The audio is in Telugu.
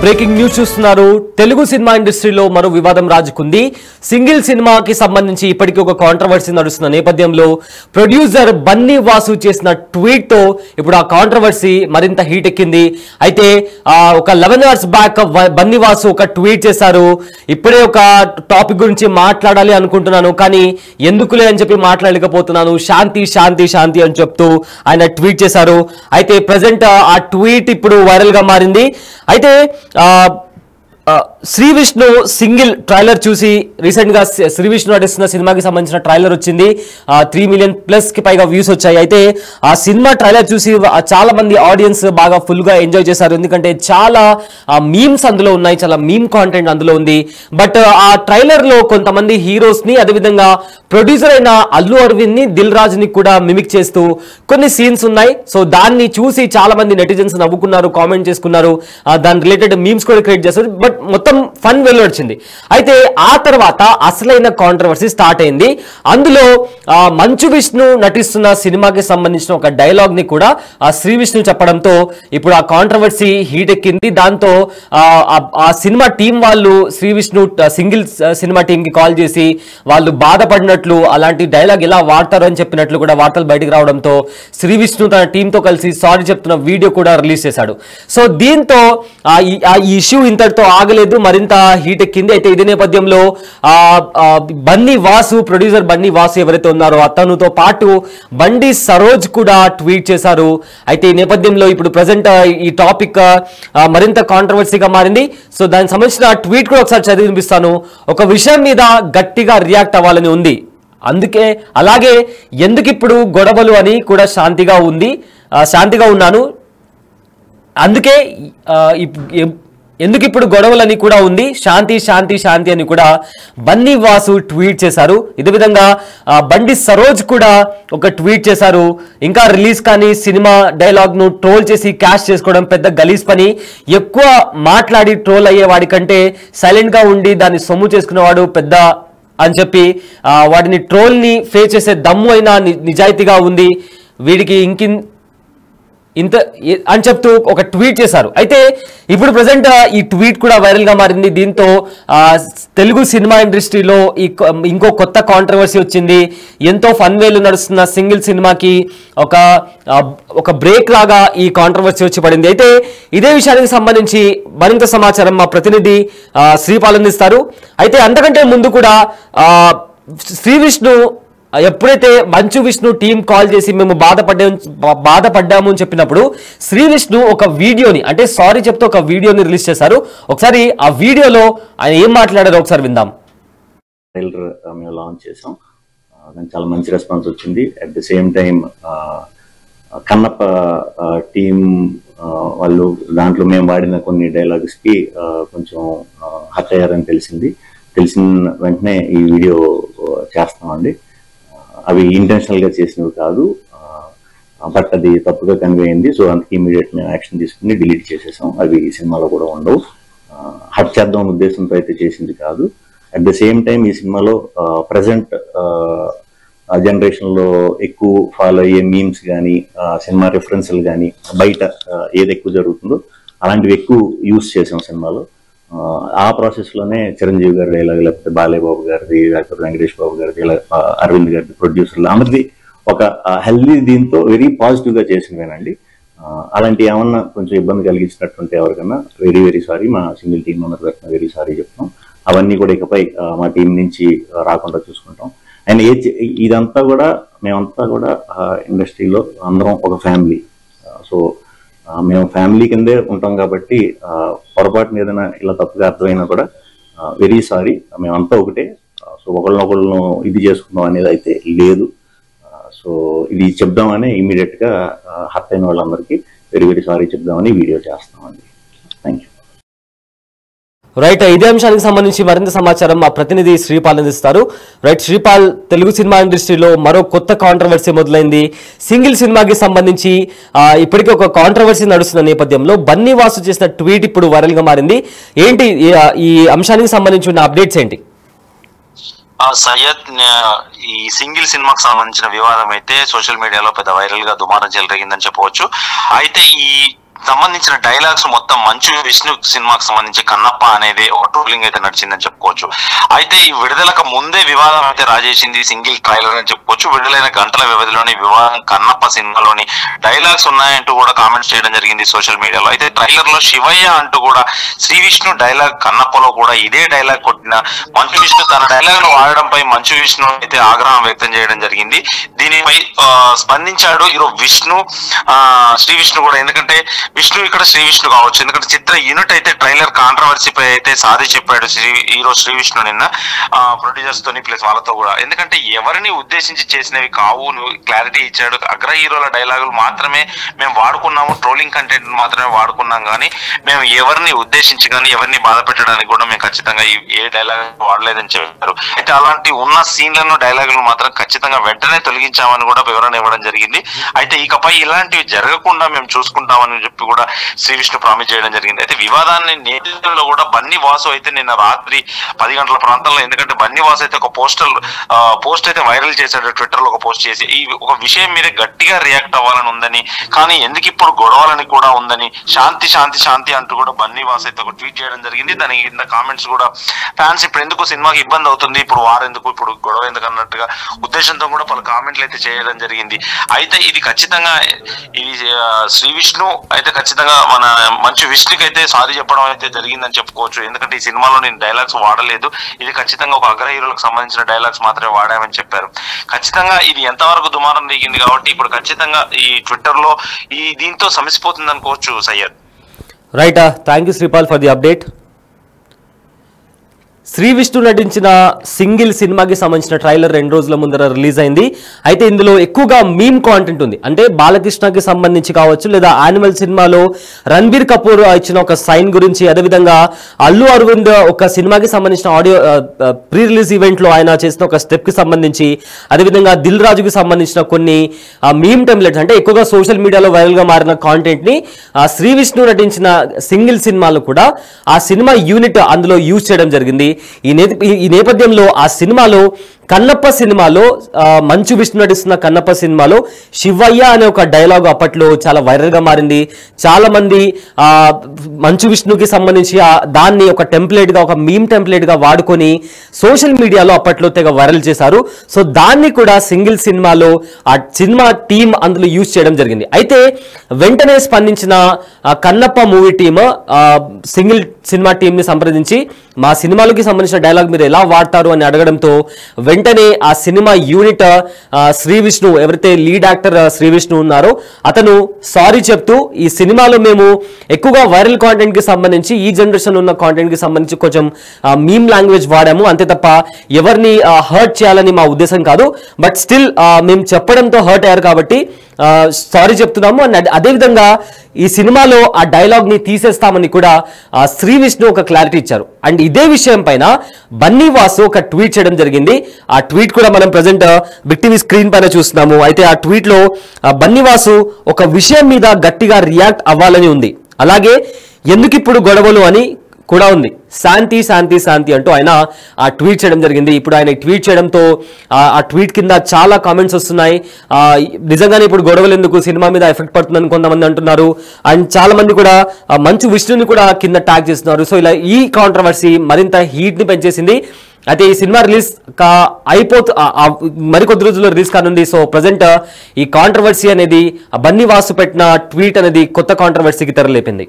బ్రేకింగ్ న్యూస్ చూస్తున్నారు. తెలుగు సినిమా ఇండస్ట్రీలో మరో వివాదం రాజుకుంది. సింగిల్ సినిమాకి సంబంధించి ఇప్పటికీ ఒక కాంట్రవర్సీ నడుస్తున్న నేపథ్యంలో ప్రొడ్యూసర్ బన్నీ వాసు చేసిన ట్వీట్ తో ఇప్పుడు ఆ కాంట్రవర్సీ మరింత హీట్ ఎక్కింది. అయితే ఒక 11 అవర్స్ బ్యాక్ బన్నీ వాసు ఒక ట్వీట్ చేశారు. ఇప్పుడే ఒక టాపిక్ గురించి మాట్లాడాలి అనుకుంటున్నాను, కానీ ఎందుకులే అని చెప్పి మాట్లాడలేకపోతున్నాను, శాంతి శాంతి శాంతి అని చెప్తూ ఆయన ట్వీట్ చేశారు. అయితే ప్రజెంట్ ఆ ట్వీట్ ఇప్పుడు వైరల్ గా మారింది. అయితే శ్రీ విష్ణు సింగిల్ ట్రైలర్ చూసి రీసెంట్ గా శ్రీ విష్ణు నటిస్తున్న సినిమాకి సంబంధించిన ట్రైలర్ వచ్చింది. 3 మిలియన్ ప్లస్ కి పైగా వ్యూస్ వచ్చాయి. అయితే ఆ సినిమా ట్రైలర్ చూసి చాలా మంది ఆడియన్స్ బాగా ఫుల్ గా ఎంజాయ్ చేశారు. ఎందుకంటే చాలా మీమ్స్ అందులో ఉన్నాయి, చాలా మీమ్ కాంటెంట్ అందులో ఉంది. బట్ ఆ ట్రైలర్ లో కొంతమంది హీరోస్ ని, అదేవిధంగా ప్రొడ్యూసర్ అయిన అల్లు అరవింద్ ని, దిల్ రాజు ని కూడా మిమిక్ చేస్తూ కొన్ని సీన్స్ ఉన్నాయి. సో దాన్ని చూసి చాలా మంది నెటిజన్స్ నవ్వుకున్నారు, కామెంట్ చేసుకున్నారు, దాని రిలేటెడ్ మీమ్స్ కూడా క్రియేట్ చేస్తారు. బట్ మొత్తం ఫన్ వెలువడింది. అయితే ఆ తర్వాత అసలైన కాంట్రవర్సీ స్టార్ట్ అయింది. అందులో మంచు విష్ణు నటిస్తున్న సినిమాకి సంబంధించిన ఒక డైలాగ్ ని కూడా శ్రీ విష్ణు చెప్పడంతో ఇప్పుడు ఆ కాంట్రవర్సీ హీట్ ఎక్కింది. దాంతో ఆ సినిమా టీం వాళ్ళు Shri Vishnu single cinema team కి కాల్ చేసి వాళ్ళు బాధపడినట్లు, అలాంటి డైలాగ్ ఎలా వాడతారు అని చెప్పినట్లు కూడా వార్తలు బయటకు రావడంతో శ్రీ విష్ణు తన టీంతో కలిసి సారీ చెప్తున్న వీడియో కూడా రిలీజ్ చేశాడు. సో దీంతో ఈ ఇష్యూ ఇంతటితో ఆగలేదు, మరింత హీట్ ఎక్కింది. అయితే ఇదే నేపథ్యంలో బన్నీ వాసు, ప్రొడ్యూసర్ బన్నీ వాసు ఎవరైతే ఉన్నారో అతనుతో పాటు బండి సరోజ్ కూడా ట్వీట్ చేశారు. అయితే ఈ నేపథ్యంలో ఇప్పుడు ప్రజెంట్ ఈ టాపిక్ మరింత కాంట్రవర్సీగా మారింది. సో దానికి సంబంధించిన ట్వీట్ కూడా ఒకసారి చదివి వినిపిస్తాను. ఒక విషయం మీద గట్టిగా రియాక్ట్ అవ్వాలని ఉంది, అందుకే అలాగే ఎందుకు ఇప్పుడు గొడవలు అని కూడా శాంతిగా ఉన్నాను, అందుకే ఎందుకు ఇప్పుడు గొడవలని కూడా ఉంది, శాంతి శాంతి శాంతి అని కూడా బన్నీ వాసు ట్వీట్ చేశారు. ఇదే విధంగా బండి సరోజ్ కూడా ఒక ట్వీట్ చేశారు. ఇంకా రిలీజ్ కానీ సినిమా డైలాగ్ ను ట్రోల్ చేసి క్యాష్ చేసుకోవడం పెద్ద గలీజ్ పని, ఎక్కువ మాట్లాడి ట్రోల్ అయ్యే వాడి కంటే సైలెంట్ గా ఉండి దాన్ని సొమ్ము చేసుకునేవాడు పెద్ద అని చెప్పి వాడిని ట్రోల్ ని ఫేస్ చేసే దమ్ము అయినా నిజాయితీగా ఉంది, వీడికి ఇంత అని చెప్తూ ఒక ట్వీట్ చేశారు. అయితే ఇప్పుడు ప్రజెంట్ ఈ ట్వీట్ కూడా వైరల్ గా మారింది. దీంతో తెలుగు సినిమా ఇండస్ట్రీలో ఇంకో కొత్త కాంట్రవర్సీ వచ్చింది. ఎంతో ఫన్ వేలు నడుస్తున్న సింగిల్ సినిమాకి ఒక బ్రేక్ లాగా ఈ కాంట్రవర్సీ వచ్చి పడింది. అయితే ఇదే విషయానికి సంబంధించి మరింత సమాచారం మా ప్రతినిధి శ్రీపాల్ అందిస్తారు. అయితే అంతకంటే ముందు కూడా శ్రీ విష్ణు ఎప్పుడైతే మంచు విష్ణు టీం కాల్ చేసి మేము బాధపడ్డాము అని చెప్పినప్పుడు శ్రీ విష్ణు ఒక వీడియోని, అంటే సారీ చెప్తూ ఒక వీడియోని రిలీజ్ చేశారు. ఒకసారి ఆ వీడియోలో ఆయన ఏం మాట్లాడారో ఒకసారి విందాం. ట్రైలర్ మేము లాంచ్ చేసాం, దానికి చాలా మంచి రెస్పాన్స్ వచ్చింది. At the same time Kannappa team వాళ్ళు దాంట్లో మేము వాడిన కొన్ని డైలాగ్స్కి కొంచెం హర్ట్ అయ్యారని తెలిసిన వెంటనే ఈ వీడియో చేస్తామండి. అవి ఇంటెన్షనల్గా చేసినవి కాదు, బట్ అది తప్పుగా కన్వే అయింది. సో అందుకే ఇమీడియట్ మేము యాక్షన్ తీసుకుని డిలీట్ చేసేసాం. అవి ఈ సినిమాలో కూడా ఉండవు. హట్ చేద్దాం అనే ఉద్దేశంతో అయితే చేసింది కాదు. అట్ ద సేమ్ టైం ఈ సినిమాలో ప్రజెంట్ జనరేషన్లో ఎక్కువ ఫాలో అయ్యే మీమ్స్ కానీ, సినిమా రిఫరెన్స్లు కానీ, బయట ఏది ఎక్కువ జరుగుతుందో అలాంటివి ఎక్కువ యూజ్ చేసాం సినిమాలో. ఆ ప్రాసెస్లోనే చిరంజీవి గారి డైలాగ్, లేకపోతే బాలయ్య బాబు గారిది, లేకపోతే వెంకటేష్ బాబు గారిది, అరవింద్ గారిది, ప్రొడ్యూసర్లు అందరిది ఒక హెల్దీ, దీంతో వెరీ పాజిటివ్గా చేసినవేనండి. అలాంటి ఏమన్నా కొంచెం ఇబ్బంది కలిగించినట్టుంటే ఎవరికన్నా వెరీ వెరీ సారీ, మా సింగిల్ టీం మెంబర్ తరఫున వెరీ సారీ చెప్తాం. అవన్నీ కూడా ఇకపై మా టీం నుంచి రాకుండా చూసుకుంటాం. అండ్ ఇదంతా కూడా మేమంతా కూడా ఇండస్ట్రీలో అందరం ఒక ఫ్యామిలీ. సో మేము ఫ్యామిలీ కిందే ఉంటాం కాబట్టి పొరపాటున ఏదైనా ఇలా తప్పుగా అర్థమైనా కూడా వెరీ సారీ, మేమంతా ఒకటే. సో ఒకళ్ళనొకళ్ళను ఇది చేసుకుందాం అనేది అయితే లేదు. సో ఇది చెప్దామని ఇమీడియట్గా హర్ట్ అయిన వాళ్ళందరికీ వెరీ వెరీ సారీ చెప్దామని వీడియో చేస్తామండి. Thank you. రైట్, ఇదే అంశానికి సంబంధించి మరింత సమాచారం మా ప్రతినిధి శ్రీపాల్ అందిస్తారు. రైట్ శ్రీపాల్, తెలుగు సినిమా ఇండస్ట్రీలో మరో కొత్త కాంట్రవర్సీ మొదలైంది. సింగిల్ సినిమాకి సంబంధించి ఇప్పటికీ ఒక కాంట్రవర్సీ నడుస్తున్న నేపథ్యంలో బన్నీ వాసు చేసిన ట్వీట్ ఇప్పుడు వైరల్ గా మారింది. ఏంటి ఈ అంశానికి సంబంధించి ఉన్న అప్డేట్స్ ఏంటి? సయ్యద్, ఈ సింగిల్ సినిమాకి సంబంధించిన వివాదం అయితే సోషల్ మీడియాలో పెద్ద వైరల్ గా దుమారం చెలరేగిందని చెప్పవచ్చు. అయితే ఈ సంబంధించిన డైలాగ్స్ మొత్తం మంచు విష్ణు సినిమాకి సంబంధించి కన్నప్ప అనేది ఒక ట్రోలింగ్ అయితే నడిచిందని చెప్పుకోవచ్చు. అయితే ఈ విడుదలకు ముందే వివాదం అయితే రాజేసింది సింగిల్ ట్రైలర్ అని చెప్పుకోవచ్చు. విడుదలైన గంటల వ్యవధిలోని వివాదం కన్నప్ప సినిమాలోని డైలాగ్స్ ఉన్నాయంటూ కూడా కామెంట్స్ చేయడం జరిగింది సోషల్ మీడియాలో. అయితే ట్రైలర్ లో శివయ్య అంటూ కూడా శ్రీ విష్ణు డైలాగ్, కన్నప్పలో కూడా ఇదే డైలాగ్ కొట్టిన మంచు విష్ణు తన డైలాగ్ ను వాడడంపై మంచు విష్ణు అయితే ఆగ్రహం వ్యక్తం చేయడం జరిగింది. దీనిపై స్పందించాడు ఈరోజు శ్రీ విష్ణు కూడా. ఎందుకంటే విష్ణు ఇక్కడ శ్రీ విష్ణు కావచ్చు, ఎందుకంటే చిత్ర యూనిట్ అయితే ట్రైలర్ కాంట్రవర్సీపై అయితే సాది చెప్పాడు ఈరోజు శ్రీ విష్ణు నిన్న ప్రొడ్యూసర్స్ తోని ప్లస్ వాళ్ళతో కూడా. ఎందుకంటే ఎవరిని ఉద్దేశించి చేసినవి కావు, క్లారిటీ ఇచ్చాడు. అగ్ర హీరోల డైలాగులు మాత్రమే మేము వాడుకున్నాము, ట్రోలింగ్ కంటెంట్ మాత్రమే వాడుకున్నాం, కానీ మేము ఎవరిని ఉద్దేశించి కానీ ఎవరిని బాధ పెట్టడానికి కూడా మేము ఖచ్చితంగా ఏ డైలాగ్ వాడలేదని చెప్పారు. అయితే అలాంటి ఉన్న సీన్లను డైలాగులు మాత్రం ఖచ్చితంగా వెంటనే తొలగించామని కూడా వివరణ ఇవ్వడం జరిగింది. అయితే ఇకపై ఇలాంటివి జరగకుండా మేము చూసుకుంటామని చెప్పి కూడా శ్రీ విష్ణు ప్రామిస్ చేయడం జరిగింది. అయితే వివాదాన్ని నేపథ్యంలో కూడా బన్నీ వాసు అయితే నిన్న రాత్రి 10 గంటల ప్రాంతంలో, ఎందుకంటే బన్నీ వాసు అయితే ఒక పోస్ట్ అయితే వైరల్ చేశాడు ట్విట్టర్ లో ఒక పోస్ట్ చేసి, ఈ ఒక విషయం మీరే గట్టిగా రియాక్ట్ అవ్వాలని ఉందని, కానీ ఎందుకు ఇప్పుడు గొడవలని కూడా ఉందని, శాంతి శాంతి శాంతి అంటూ కూడా బన్నీ వాసు అయితే ఒక ట్వీట్ చేయడం జరిగింది. దానికి కింద కామెంట్స్ కూడా ఫ్యాన్స్ ఇప్పుడు ఎందుకు సినిమాకి ఇబ్బంది అవుతుంది, ఇప్పుడు వారెందుకు, ఇప్పుడు గొడవ ఎందుకు అన్నట్టుగా ఉద్దేశంతో కూడా పలు కామెంట్లు అయితే చేయడం జరిగింది. అయితే ఇది ఖచ్చితంగా ఇది శ్రీ విష్ణు అయితే ఖచ్చితంగా మన మంచు విష్ణుకి అయితే సారీ చెప్పడం అయితే జరిగిందని చెప్పుకోవచ్చు. ఎందుకంటే ఈ సినిమాలో నేను డైలాగ్స్ వాడలేదు, ఇది ఖచ్చితంగా ఒక అగ్ర హీరోలకు సంబంధించిన డైలాగ్స్ మాత్రమే వాడామని చెప్పారు. ఖచ్చితంగా ఇది ఎంతవరకు దుమారం దిగింది కాబట్టి ఇప్పుడు ఖచ్చితంగా ఈ ట్విట్టర్ లో దీంతో సమసిపోతుంది అనుకోవచ్చు. Syed right, thank you Sripal for the update. Shri Vishnu నటించిన సింగిల్ సినిమాకి సంబంధించిన ట్రైలర్ 2 రోజుల ముందర రిలీజ్ అయింది. అయితే ఇందులో ఎక్కువగా మీమ్ కాంటెంట్ ఉంది. అంటే బాలకృష్ణకి సంబంధించి కావచ్చు, లేదా యానిమల్ సినిమాలో రణబీర్ కపూర్ ఇచ్చిన ఒక సైన్ గురించి, అదేవిధంగా అల్లు అరవింద్ ఒక సినిమాకి సంబంధించిన ఆడియో ప్రీ రిలీజ్ ఈవెంట్ లో ఆయన చేసిన ఒక స్టెప్ కి సంబంధించి, అదేవిధంగా దిల్ రాజుకి సంబంధించిన కొన్ని మీమ్ టెంప్లెట్స్, అంటే ఎక్కువగా సోషల్ మీడియాలో వైరల్ గా మారిన కాంటెంట్ ని శ్రీ విష్ణు నటించిన సింగిల్ సినిమాలో కూడా ఆ సినిమా యూనిట్ అందులో యూజ్ చేయడం జరిగింది. ఈ నేపథ్యంలో ఆ సినిమాలో కన్నప్ప సినిమాలో మంచు విష్ణు నటిస్తున్న కన్నప్ప సినిమాలో శివయ్య అనే ఒక డైలాగ్ అప్పట్లో చాలా వైరల్ గా మారింది. చాలా మంది మంచు విష్ణుకి సంబంధించి దాన్ని ఒక టెంప్లెట్ గా, ఒక మీమ్ టెంప్లెట్ గా వాడుకొని సోషల్ మీడియాలో అప్పట్లో తెగ వైరల్ చేశారు. సో దాన్ని కూడా సింగిల్ సినిమాలో ఆ సినిమా టీం అందులో యూజ్ చేయడం జరిగింది. అయితే వెంటనే స్పందించిన Kannappa movie team single cinema team ని సంప్రదించి మా సినిమాలకి సంబంధించిన డైలాగ్ మీరు ఎలా వాడతారు అని అడగడంతో వెంటనే ఆ సినిమా యూనిట్ శ్రీ విష్ణు, ఎవరైతే లీడ్ యాక్టర్ శ్రీ విష్ణు ఉన్నారో అతను సారీ చెప్తూ, ఈ సినిమాలో మేము ఎక్కువగా వైరల్ కాంటెంట్ కి సంబంధించి, ఈ జనరేషన్ ఉన్న కాంటెంట్ కి సంబంధించి కొంచెం మీమ్ లాంగ్వేజ్ వాడాము, అంతే తప్ప ఎవరిని హర్ట్ చేయాలని మా ఉద్దేశం కాదు, బట్ స్టిల్ మేము చెప్పడంతో హర్ట్ అయ్యారు కాబట్టి సారీ చెప్తున్నాము అని. అదేవిధంగా ఈ సినిమాలో ఆ డైలాగ్ ని తీసేస్తామని కూడా శ్రీ విష్ణు ఒక క్లారిటీ ఇచ్చారు. అండ్ ఇదే విషయం పైన బన్నీ వాసు ఒక ట్వీట్ చేయడం జరిగింది. ఆ ట్వీట్ కూడా మనం ప్రజెంట్ బిగ్ టీవీ స్క్రీన్ పైన చూస్తున్నాము. అయితే ఆ ట్వీట్ లో బన్నీ వాసు ఒక విషయం మీద గట్టిగా రియాక్ట్ అవ్వాలని ఉంది, అలాగే ఎందుకు ఇప్పుడు గొడవలు అని కూడా ఉంది, శాంతి శాంతి శాంతి అంటూ ఆయన ఆ ట్వీట్ చేయడం జరిగింది. ఇప్పుడు ఆయన ట్వీట్ చేయడంతో ఆ ట్వీట్ కింద చాలా కామెంట్స్ వస్తున్నాయి. నిజంగానే ఇప్పుడు గొడవలు ఎందుకు, సినిమా మీద ఎఫెక్ట్ పడుతుందని కొంతమంది అంటున్నారు. అండ్ చాలా మంది కూడా మంచు విష్ణుని కూడా కింద ట్యాగ్ చేస్తున్నారు. సో ఇలా ఈ కాంట్రవర్సీ మరింత హీట్ ని పెంచేసింది. అయితే ఈ సినిమా రిలీజ్ మరికొద్ది రోజుల్లో రిలీజ్ కానుంది. సో ప్రజెంట్ ఈ కాంట్రవర్సీ అనేది బన్నీ వాసు పెట్టిన ట్వీట్ అనేది కొత్త కాంట్రవర్సీకి తెరలేపింది.